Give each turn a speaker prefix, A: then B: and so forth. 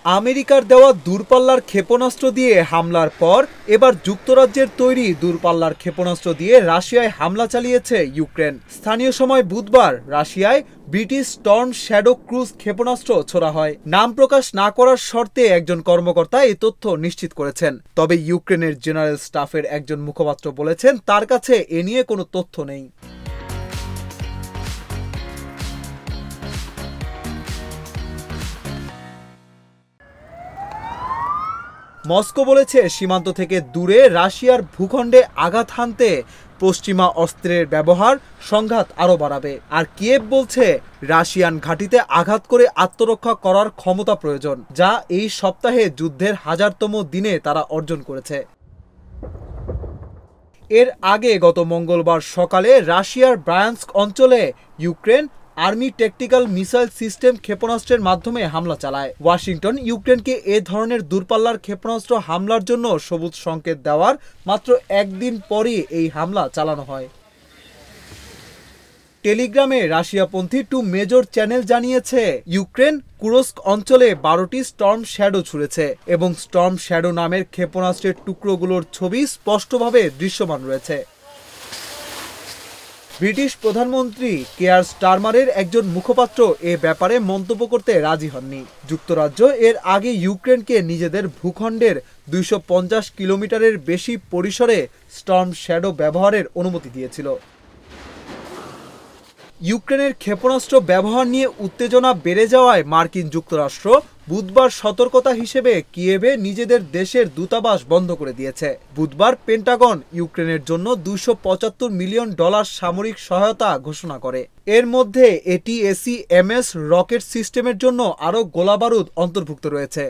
A: আমেরিকার দেওয়া দূরপাল্লার ক্ষেপণাস্ত্র দিয়ে হামলার পর এবার যুক্তরাজ্যের তৈরি দূরপাল্লার ক্ষেপণাস্ত্র দিয়ে রাশিয়ায় হামলা চালিয়েছে ইউক্রেন। স্থানীয় সময় বুধবার রাশিয়ায় ব্রিটিশ স্টর্ম শ্যাডো ক্রুজ ক্ষেপণাস্ত্র ছোড়া হয়। নাম প্রকাশ না করার শর্তে একজন কর্মকর্তা এই তথ্য নিশ্চিত করেছেন। তবে ইউক্রেনের জেনারেল স্টাফের একজন মুখপাত্র বলেছেন তার কাছে এ নিয়ে কোনো তথ্য নেই। মস্কো বলেছে সীমান্ত থেকে দূরে রাশিয়ার ভূখণ্ডে আঘাত হানতে পশ্চিমা অস্ত্রের ব্যবহার সংঘাত আরও বাড়াবে। আর কিয়েভ বলছে রাশিয়ান ঘাঁটিতে আঘাত করে আত্মরক্ষা করার ক্ষমতা প্রয়োজন, যা এই সপ্তাহে যুদ্ধের 1000তম দিনে তারা অর্জন করেছে। এর আগে গত মঙ্গলবার সকালে রাশিয়ার ব্রায়ানস্ক অঞ্চলে Ukraine army tactical missile system ক্ষেপণাস্ত্রের মাধ্যমে হামলা চালায়। ওয়াশিংটন ইউক্রেনকে এ ধরনের দূরপাল্লার ক্ষেপণাস্ত্র হামলার জন্য সবুজ সংকেত দেওয়ার মাত্র একদিন পরই এই হামলা চালানো হয়। টেলিগ্রামে রাশিয়াপন্থী টু মেজর চ্যানেল জানিয়েছে ইউক্রেন কুরস্ক অঞ্চলে 12টি স্টর্ম শ্যাডো ছুড়েছে এবং স্টর্ম শ্যাডো নামের ক্ষেপণাস্ত্রের টুকরোগুলোর ছবি স্পষ্টভাবে দৃশ্যমান রয়েছে। ব্রিটিশ প্রধানমন্ত্রী কেয়ার স্টারমারের একজন মুখপাত্র এ ব্যাপারে মন্তব্য করতে রাজি হননি। যুক্তরাজ্য এর আগে ইউক্রেনকে নিজেদের ভূখণ্ডের 250 কিলোমিটারের বেশি পরিসরে স্টর্ম শ্যাডো ব্যবহারের অনুমতি দিয়েছিল। ইউক্রেনের ক্ষেপণাস্ত্র ব্যবহার নিয়ে উত্তেজনা বেড়ে যাওয়ায় মার্কিন যুক্তরাষ্ট্র বুধবার সতর্কতা হিসেবে কিয়েভে নিজেদের দেশের দূতাবাস বন্ধ করে দিয়েছে। বুধবার পেন্টাগন ইউক্রেনের জন্য $275 মিলিয়ন সামরিক সহায়তা ঘোষণা করে। এর মধ্যে ATACMS রকেট সিস্টেমের জন্য আরও গোলাবারুদ অন্তর্ভুক্ত রয়েছে।